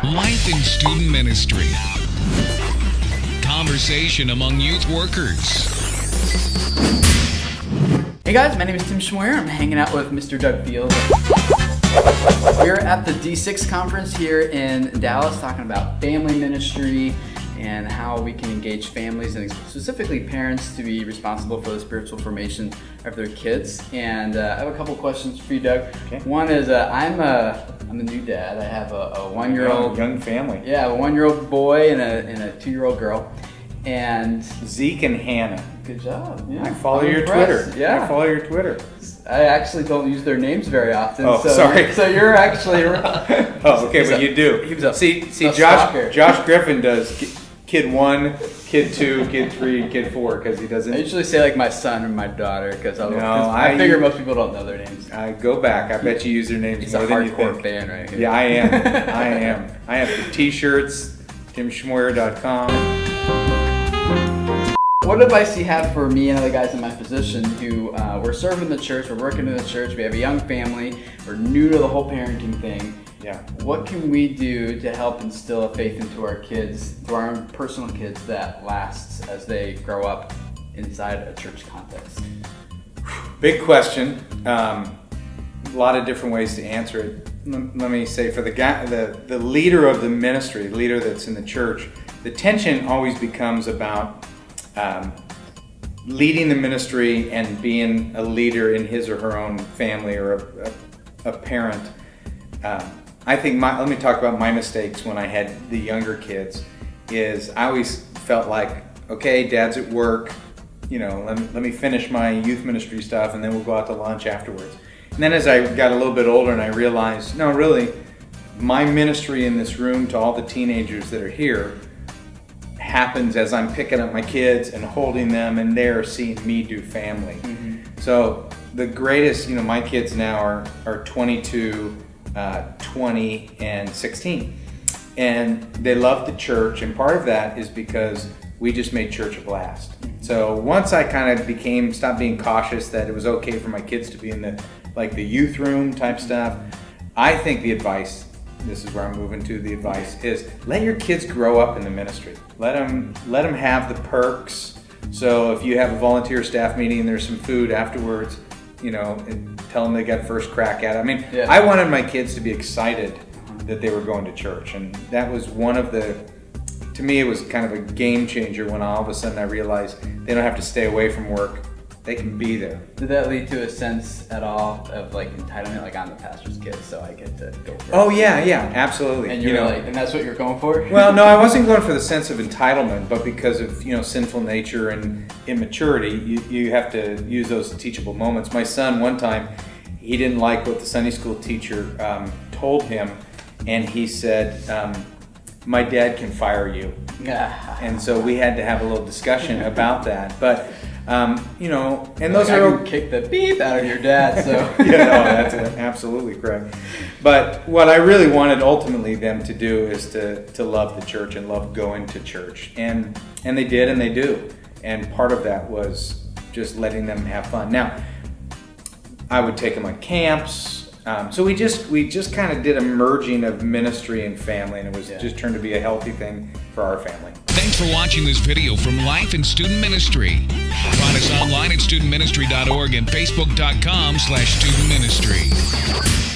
Life in Student Ministry. Conversation among youth workers. Hey guys, my name is Tim Schmoyer. I'm hanging out with Mr. Doug Fields. We're at the D6 conference here in Dallas talking about family ministry and how we can engage families and specifically parents to be responsible for the spiritual formation of their kids. And I have a couple questions for you, Doug. Okay. One is I'm a new dad. I have a one-year-old young family. Yeah, a one-year-old boy and a 2-year-old girl. And Zeke and Hannah. good job. Yeah, I follow I'm your impressed. Twitter. Yeah, I follow your Twitter. I actually don't use their names very often. Oh, so, sorry. So you're actually Oh, okay, but you do. He was a See, stalker. Josh Griffin does kid 1, kid 2, kid 3, kid 4 because he doesn't. I usually say like my son or my daughter because No, I figure most people don't know their names. I go back. I bet you use their names He's a more than you hardcore think. fan right here. Yeah, I am. I have the T-shirts, timschmoyer.com. What advice do you have for me and other guys in my position who we're serving the church, we're working in the church, we have a young family, we're new to the whole parenting thing. Yeah. What can we do to help instill a faith into our kids, to our own personal kids, that lasts as they grow up inside a church context? Big question. A lot of different ways to answer it. Let me say, for the guy, the leader of the ministry, the leader that's in the church, the tension always becomes about leading the ministry and being a leader in his or her own family or a parent. I think let me talk about my mistakes when I had the younger kids. Is I always felt like, okay, Dad's at work, let me finish my youth ministry stuff and then we'll go out to lunch afterwards. And then as I got a little bit older and I realized, no, really, my ministry in this room to all the teenagers that are here happens as I'm picking up my kids and holding them and they're seeing me do family. Mm-hmm. So the greatest, my kids now are 22, 20, and 16. And they love the church, and part of that is because we just made church a blast. So once I kind of stopped being cautious that it was okay for my kids to be in the youth room type stuff, I think the advice, this is where I'm moving to, the advice is let your kids grow up in the ministry. Let them have the perks. So if you have a volunteer staff meeting and there's some food afterwards, and tell them they got first crack at it. Yeah. I wanted my kids to be excited that they were going to church, and that was to me it was kind of a game changer when all of a sudden I realized they don't have to stay away from work. They can be there. Did that lead to a sense at all of entitlement? Like, I'm the pastor's kid, so I get to go first. Oh yeah, absolutely. And and that's what you're going for? Well, no, I wasn't going for the sense of entitlement, but because of sinful nature and immaturity, you have to use those teachable moments. My son, one time, he didn't like what the Sunday school teacher told him, and he said, "My dad can fire you." And so we had to have a little discussion about that, but. And those I are can kick the beep out of your dad. So yeah, no, that's absolutely correct. But what I really wanted ultimately them to do is to love the church and love going to church, and they did, and they do. And part of that was just letting them have fun. Now, I would take them on camps. So we just kind of did a merging of ministry and family, and it was just turned to be a healthy thing for our family. Thanks for watching this video from Life in Student Ministry. Find us online at studentministry.org and facebook.com/studentministry.